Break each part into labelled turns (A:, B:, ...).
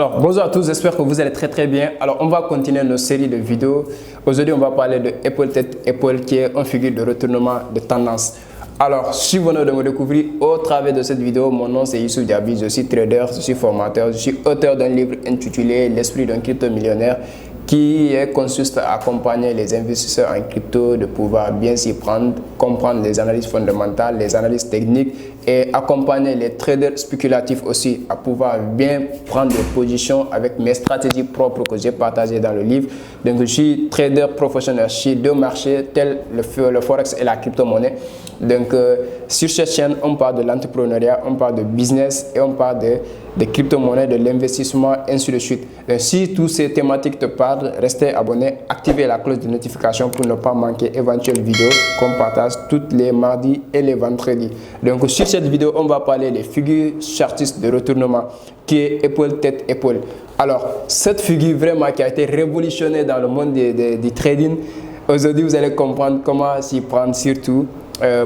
A: Alors, bonjour à tous, j'espère que vous allez très bien. Alors, on va continuer nos séries de vidéos. Aujourd'hui, on va parler de épaule tête épaule qui est une figure de retournement de tendance. Alors, si vous venez de me découvrir au travers de cette vidéo, mon nom c'est Youssouf Diaby, je suis trader, je suis formateur, je suis auteur d'un livre intitulé L'esprit d'un crypto-millionnaire qui consiste à accompagner les investisseurs en crypto de pouvoir bien s'y prendre, comprendre les analyses fondamentales, les analyses techniques et accompagner les traders spéculatifs aussi à pouvoir bien prendre des positions avec mes stratégies propres que j'ai partagées dans le livre. Donc je suis trader professionnel sur deux marchés tels le forex et la crypto-monnaie. Donc sur cette chaîne, on parle de l'entrepreneuriat, on parle de business et on parle de crypto-monnaies, de l'investissement, ainsi de suite. Donc, si toutes ces thématiques te parlent, restez abonné, activez la cloche de notification pour ne pas manquer éventuelles vidéos qu'on partage tous les mardis et les vendredis. Donc sur cette vidéo, on va parler des figures chartistes de retournement qui est épaule tête épaule. Alors cette figure vraiment qui a été révolutionnée dans le monde du trading, aujourd'hui vous allez comprendre comment s'y prendre surtout.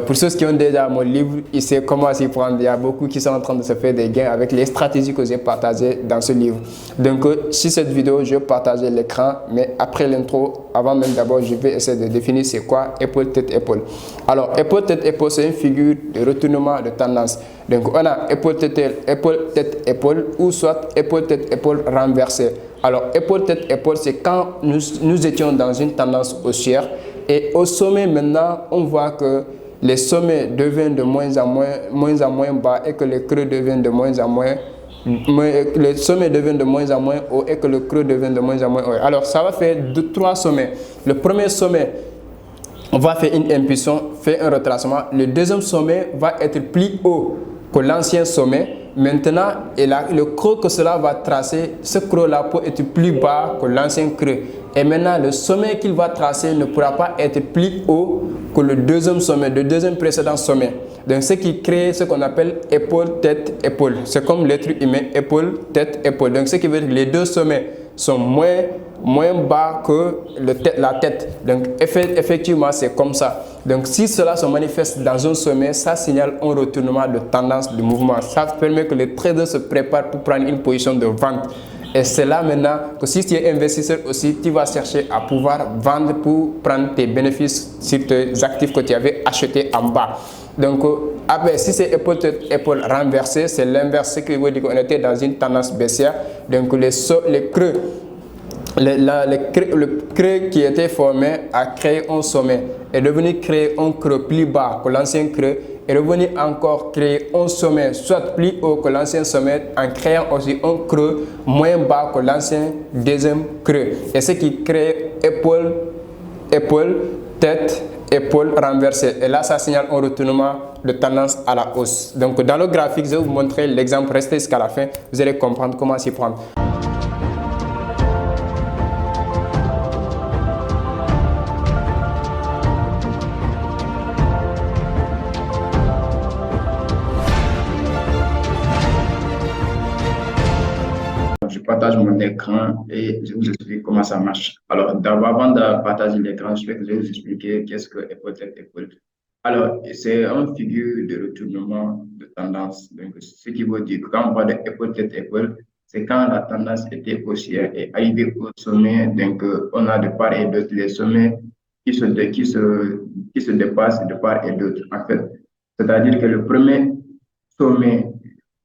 A: Pour ceux qui ont déjà mon livre, ils savent comment s'y prendre. Il y a beaucoup qui sont en train de se faire des gains avec les stratégies que j'ai partagées dans ce livre. Donc, sur cette vidéo, je vais partager l'écran, mais après l'intro, avant même d'abord, je vais essayer de définir c'est quoi épaule tête épaule. Alors, épaule tête épaule, c'est une figure de retournement de tendance. Donc, on a épaule tête épaule ou soit épaule tête épaule renversée. Alors, épaule tête épaule, c'est quand nous étions dans une tendance haussière et au sommet maintenant, on voit que les sommets deviennent de moins en moins bas et que les creux deviennent de moins en moins les sommets deviennent de moins en moins hauts et que le creux devient de moins en moins haut. Alors ça va faire trois sommets. Le premier sommet, on va faire une impulsion, faire un retracement. Le deuxième sommet va être plus haut que l'ancien sommet. Maintenant, le creux que cela va tracer, ce creux-là peut être plus bas que l'ancien creux. Et maintenant, le sommet qu'il va tracer ne pourra pas être plus haut que le deuxième sommet, le deuxième précédent sommet. Donc, ce qui crée ce qu'on appelle épaule, tête, épaule. C'est comme l'être humain, épaule, tête, épaule. Donc, ce qui veut dire que les deux sommets sont moins bas que la tête. Donc, effectivement, c'est comme ça. Donc, si cela se manifeste dans un sommet, ça signale un retournement de tendance de mouvement. Ça permet que les traders se préparent pour prendre une position de vente. Et c'est là maintenant que si tu es investisseur aussi, tu vas chercher à pouvoir vendre pour prendre tes bénéfices sur tes actifs que tu avais achetés en bas. Donc, après, si c'est épaule renversée, c'est l'inverse, ce qui veut dire qu'on était dans une tendance baissière. Donc, les creux. Le creux qui était formé a créé un sommet, est devenu créer un creux plus bas que l'ancien creux, est revenu encore créer un sommet soit plus haut que l'ancien sommet en créant aussi un creux moins bas que l'ancien deuxième creux. Et ce qui crée épaule, tête, épaule renversée. Et là, ça signale un retournement de tendance à la hausse. Donc, dans le graphique, je vais vous montrer l'exemple. Restez jusqu'à la fin, vous allez comprendre comment s'y prendre.
B: Je partage mon écran et je vous explique comment ça marche. Alors, d'abord, avant de partager l'écran, je vais vous expliquer qu'est-ce que épaule tête épaule. Alors, c'est une figure de retournement de tendance. Donc, ce qui veut dire que quand on parle d'épaule tête épaule, c'est quand la tendance était haussière et arrivée au sommet. Donc, on a de part et d'autre les sommets qui se dépassent de part et d'autre. En fait, c'est-à-dire que le premier sommet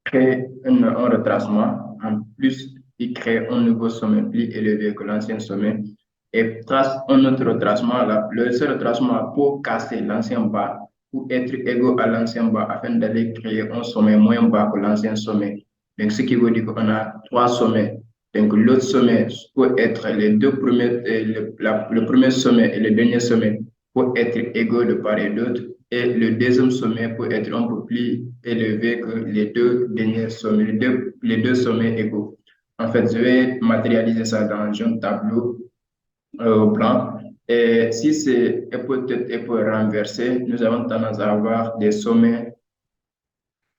B: crée un retracement. En plus, il crée un nouveau sommet plus élevé que l'ancien sommet et trace un autre retracement. Ce retracement pour casser l'ancien bas, pour être égaux à l'ancien bas afin d'aller créer un sommet moins bas que l'ancien sommet. Donc, ce qui veut dire qu'on a trois sommets. Donc, l'autre sommet peut être les deux premiers, le premier sommet et le dernier sommet peut être égaux de part et d'autre. Et le deuxième sommet peut être un peu plus élevé que les deux derniers sommets, les deux sommets égaux. En fait, je vais matérialiser ça dans un tableau blanc. Et si c'est épaule renversée, nous avons tendance à avoir des sommets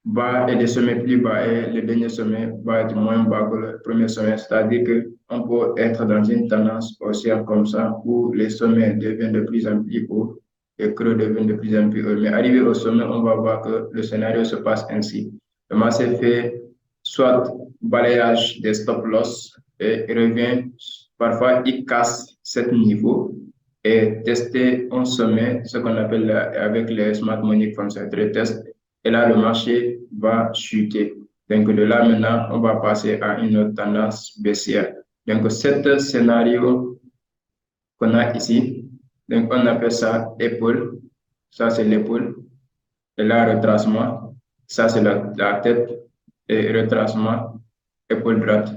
B: bas et des sommets plus bas. Et le dernier sommet va être moins bas que le premier sommet. C'est-à-dire qu'on peut être dans une tendance haussière comme ça, où les sommets deviennent de plus en plus hauts et creux deviennent de plus en plus hauts. Mais arrivé au sommet, on va voir que le scénario se passe ainsi. Le marché fait soit balayage des stop loss et il revient. Parfois, il casse ce niveau et tester un sommet, ce qu'on appelle avec les smart money concentré test. Et là, le marché va chuter. Donc, de là, maintenant, on va passer à une autre tendance baissière. Donc, ce scénario qu'on a ici, donc on appelle ça épaule. Ça, c'est l'épaule. Et là, retracement. Ça, c'est la tête. Et retracement, épaule droite.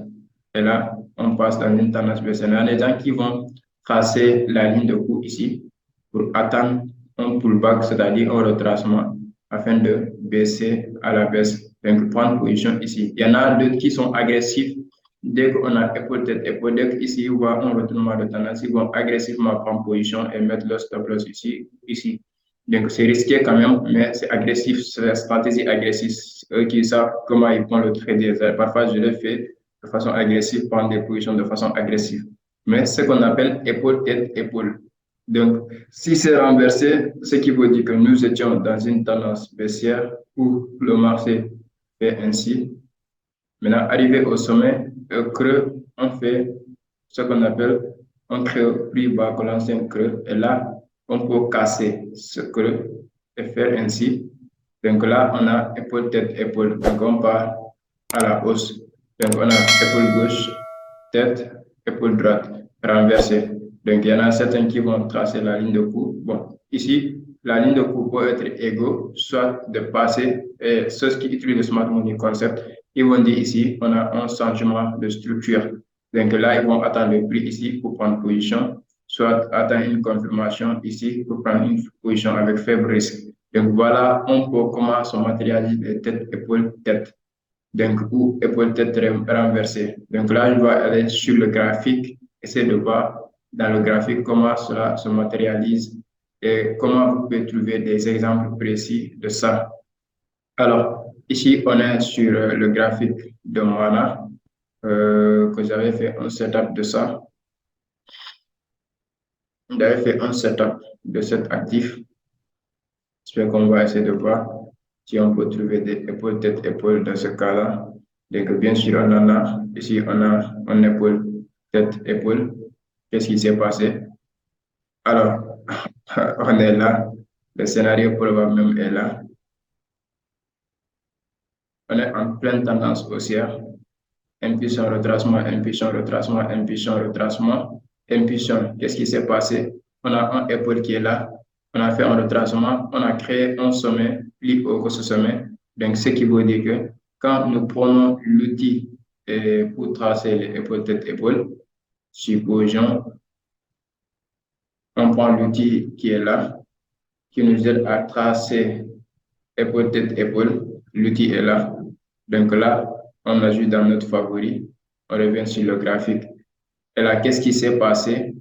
B: Et là, on passe dans une tendance baissière. Il y a des gens qui vont tracer la ligne de coup ici pour attendre un pullback, c'est-à-dire un retracement, afin de baisser à la baisse. Donc, prendre position ici. Il y en a d'autres qui sont agressifs. Dès qu'on a épaule, tête, épaule, dès qu'ici, il voit un retournement de tendance, ils vont agressivement prendre position et mettre leur stop loss ici, ici. Donc, c'est risqué quand même, mais c'est agressif, c'est la stratégie agressive. Eux qui savent comment ils font le trade. Parfois, je le fais de façon agressive, prendre des positions de façon agressive. Mais ce qu'on appelle épaule, tête, épaule. Donc, si c'est renversé, ce qui veut dire que nous étions dans une tendance baissière où le marché fait ainsi. Maintenant, arrivé au sommet, creux, on fait ce qu'on appelle un creux plus bas que l'ancien creux. Et là, on peut casser ce creux et faire ainsi. Donc là, on a épaule, tête, épaule. Donc on part à la hausse. Donc on a épaule gauche, tête, épaule droite, renversée. Donc il y en a certains qui vont tracer la ligne de coup. Bon, ici, la ligne de coup peut être égaux, soit de passer, et ceux qui utilisent le Smart Money Concept, ils vont dire ici, on a un changement de structure. Donc là, ils vont attendre le prix ici pour prendre position, soit attendre une confirmation ici pour prendre une position avec faible risque. Donc voilà un peu comment se matérialise les têtes, épaules, tête. Donc, ou épaule, tête renversée. Donc là, je vais aller sur le graphique, essayer de voir dans le graphique comment cela se matérialise et comment vous pouvez trouver des exemples précis de ça. Alors, ici, on est sur le graphique de Mana, que j'avais fait un setup de ça. J'avais fait un setup de cet actif. J'espère qu'on va essayer de voir si on peut trouver des épaules, tête, épaule dans ce cas-là. Donc, bien sûr, on en a. Ici, on a un épaule, tête, épaule. Qu'est-ce qui s'est passé? Alors, on est là. Le scénario probable même est là. On est en pleine tendance haussière. Impulsion, retracement, impulsion, retracement, impulsion, retracement, impulsion. Qu'est-ce qui s'est passé? On a un épaule qui est là. On a fait un retracement. On a créé un sommet, plus haut que ce sommet. Donc, ce qui veut dire que quand nous prenons l'outil pour tracer les épaules, tête, épaule, supposons, on prend l'outil qui est là, qui nous aide à tracer épaule, tête, épaule. L'outil est là. Donc là, on ajoute dans notre favori. On revient sur le graphique. Et là, qu'est-ce qui s'est passé?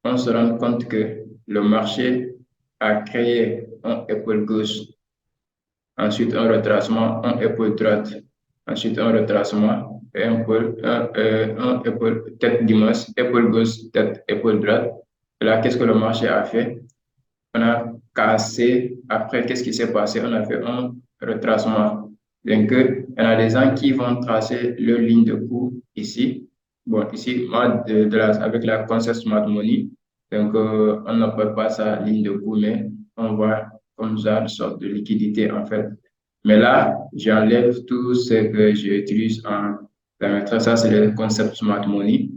B: On se rend compte que le marché a créé un épaule gauche, ensuite un retracement, un épaule droite, ensuite un retracement et un épaule, tête dimanche, épaule gauche, tête, épaule droite. Et là, qu'est-ce que le marché a fait? On a cassé. Après, qu'est-ce qui s'est passé? On a fait un retracement. Donc, il y en a des gens qui vont tracer leur ligne de coup ici. Bon, ici, moi, avec la concept Smart Money, donc on n'appelle pas ça ligne de coup, mais on voit comme ça une sorte de liquidité en fait. Mais là, j'enlève tout ce que j'utilise en la maîtrise. Ça, c'est le concept Smart Money.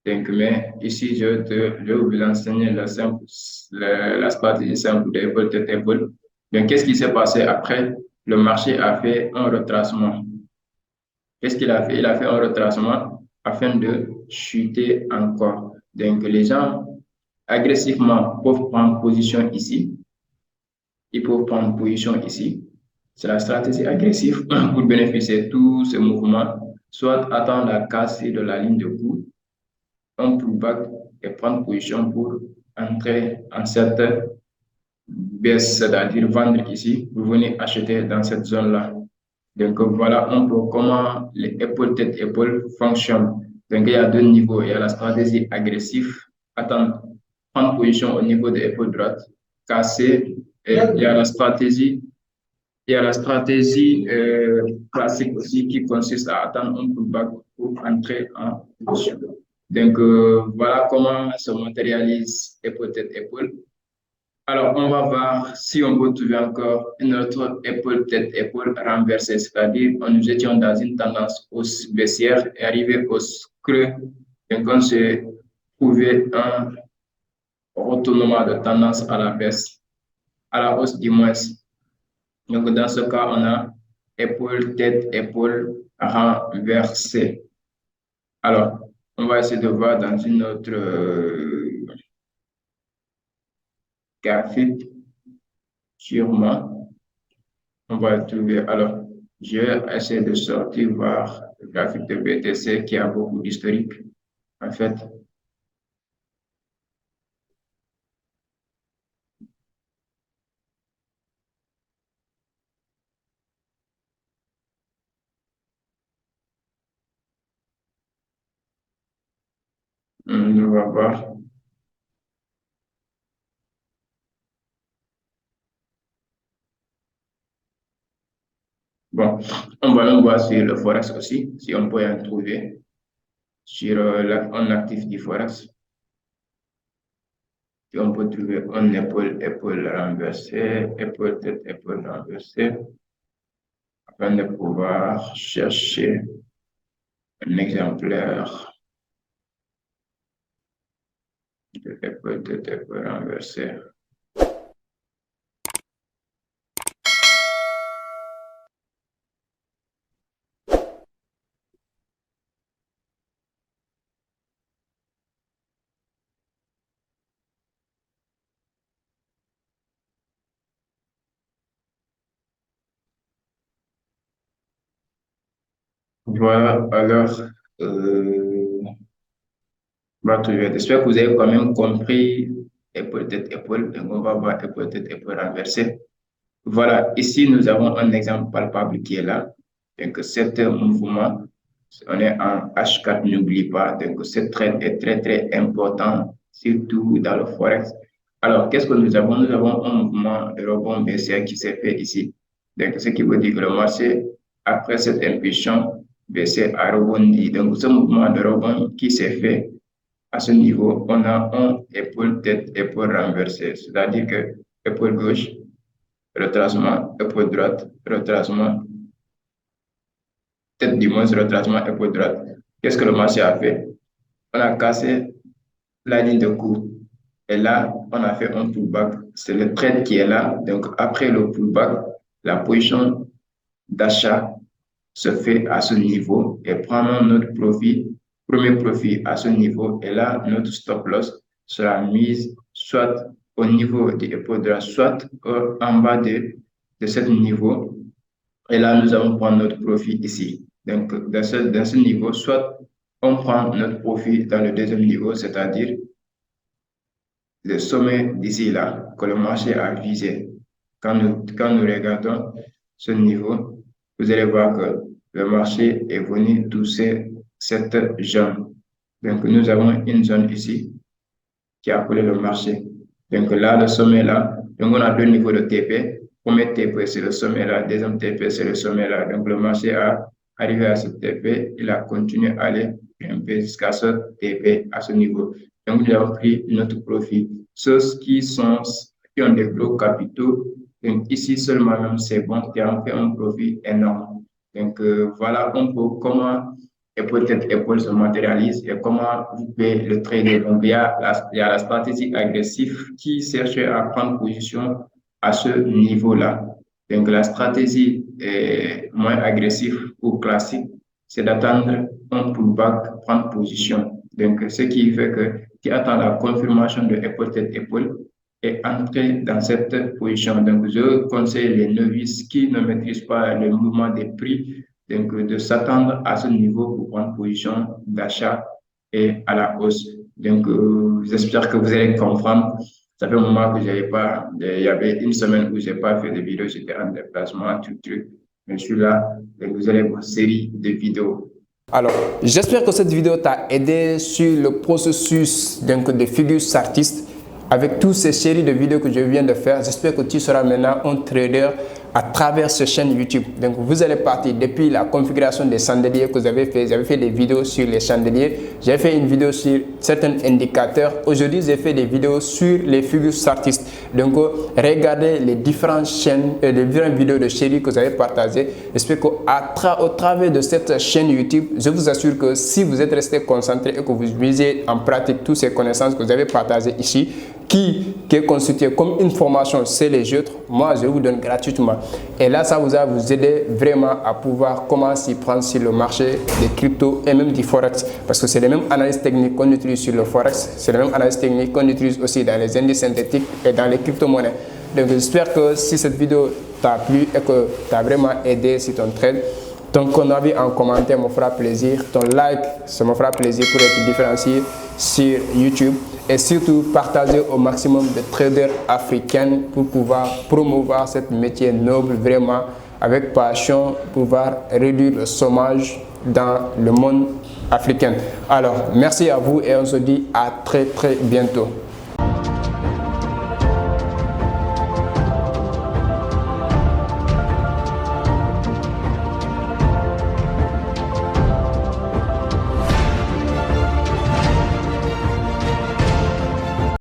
B: Donc, mais ici, je vais vous enseigner la stratégie simple d'épaule, tête, épaule. Donc, qu'est-ce qui s'est passé après? Le marché a fait un retracement. Qu'est-ce qu'il a fait? Il a fait un retracement afin de chuter encore. Donc, les gens agressivement peuvent prendre position ici. Ils peuvent prendre position ici. C'est la stratégie agressive pour bénéficier de tous ces mouvements, soit attendre la casse de la ligne de coup, un pullback et prendre position pour entrer en cette baisse, c'est-à-dire vendre ici, vous venez acheter dans cette zone-là. Donc voilà un peu comment les épaules, tête, épaules fonctionnent. Donc il y a deux niveaux. Il y a la stratégie agressive, attendre, prendre position au niveau de l'épaule droite, casser, et il y a la stratégie Il y a la stratégie classique aussi qui consiste à attendre un pullback pour entrer en position. Donc, voilà comment se matérialise épaule-tête-épaule. Alors, on va voir si on peut trouver encore une autre épaule-tête-épaule renversée, c'est-à-dire nous étions dans une tendance hausse baissière et arrivé au creux. Donc, on s'est trouvé un retournement de tendance à la baisse, à la hausse du moins. Donc, dans ce cas, on a épaule, tête, épaule renversée. Alors, on va essayer de voir dans une autre graphique, sûrement. On va le trouver. Alors, je vais essayer de sortir voir le graphique de BTC qui a beaucoup d'historique. En fait, on va voir. Bon, on va le voir sur le Forex aussi, si on peut en trouver sur un actif du Forex. Si on peut trouver un épaule renversée, épaule tête, épaule renversée, afin de pouvoir chercher un exemplaire de épaule tête, épaule renversée. Voilà, alors, j'espère que vous avez quand même compris épaule tête épaule. Donc, on va voir épaule tête épaule renversée. Voilà, ici, nous avons un exemple palpable qui est là. Donc, cet mouvement, on est en H4, n'oublie pas. Donc, cette trade est très, très important, surtout dans le Forex. Alors, qu'est-ce que nous avons? Nous avons un mouvement de rebond baissier qui s'est fait ici. Donc, ce qui veut dire que le marché, après cette impulsion baissière, a rebondi. Donc, ce mouvement de rebond qui s'est fait à ce niveau, on a un épaule, tête, épaule renversée. C'est-à-dire que épaule gauche, retracement, épaule droite, retracement, tête du moins, retracement, épaule droite. Qu'est-ce que le marché a fait? On a cassé la ligne de cours. Et là, on a fait un pullback. C'est le trade qui est là. Donc, après le pullback, la position d'achat se fait à ce niveau et prenons notre profit, premier profit à ce niveau. Et là, notre stop loss sera mise soit au niveau de l'épaule droite, soit en bas de ce niveau. Et là, nous allons prendre notre profit ici. Donc, dans ce niveau, soit on prend notre profit dans le deuxième niveau, c'est-à-dire le sommet d'ici là, que le marché a visé. Quand nous regardons ce niveau, vous allez voir que le marché est venu toucher cette zone. Donc, nous avons une zone ici qui a appelé le marché. Donc là, le sommet là, donc on a deux niveaux de TP. Premier TP, c'est le sommet là. Deuxième TP, c'est le sommet là. Donc le marché a arrivé à ce TP. Il a continué à aller un peu jusqu'à ce TP, à ce niveau. Donc, nous avons pris notre profit. Ceux qui ont des gros capitaux, donc ici seulement, même c'est bon, qui ont fait un profit énorme. Donc, voilà un peu comment épaule se matérialise et comment vous pouvez le trader. Donc, il y a la stratégie agressive qui cherche à prendre position à ce niveau-là. Donc, la stratégie moins agressive ou classique, c'est d'attendre un pullback, prendre position. Donc, ce qui fait que tu attends la confirmation de épaule et entrer dans cette position. Donc, je conseille les novices qui ne maîtrisent pas le mouvement des prix, donc de s'attendre à ce niveau pour prendre position d'achat et à la hausse. Donc, j'espère que vous allez comprendre. Ça fait un moment que j'avais pas, il y avait une semaine où j'ai pas fait de vidéos, j'étais en déplacement, tout truc. Mais je suis là, et vous allez voir une série de vidéos.
A: Alors, j'espère que cette vidéo t'a aidé sur le processus de figure artiste. Avec toutes ces séries de vidéos que je viens de faire, j'espère que tu seras maintenant un trader à travers cette chaîne YouTube. Donc vous allez partir depuis la configuration des chandeliers que vous avez fait. J'avais fait des vidéos sur les chandeliers. J'ai fait une vidéo sur certains indicateurs. Aujourd'hui, j'ai fait des vidéos sur les figures artistes. Donc regardez les différentes chaînes, les différentes vidéos de Chéri que vous avez partagées. J'espère qu'au travers de cette chaîne YouTube, je vous assure que si vous êtes resté concentré et que vous misez en pratique toutes ces connaissances que vous avez partagées ici, qui est constitué comme une formation c'est les autres, moi je vous donne gratuitement. Et là, ça va vous aider vraiment à pouvoir commencer à prendre sur le marché des cryptos et même du forex. Parce que c'est les mêmes analyses techniques qu'on utilise sur le forex, c'est les mêmes analyses techniques qu'on utilise aussi dans les indices synthétiques et dans les crypto-monnaies. Donc j'espère que si cette vidéo t'a plu et que t'a vraiment aidé sur ton trade, ton avis en commentaire me fera plaisir, ton like, ça me fera plaisir pour être différencié sur YouTube. Et surtout, partagez au maximum de traders africains pour pouvoir promouvoir ce métier noble vraiment avec passion, pouvoir réduire le chômage dans le monde africain. Alors, merci à vous et on se dit à très bientôt.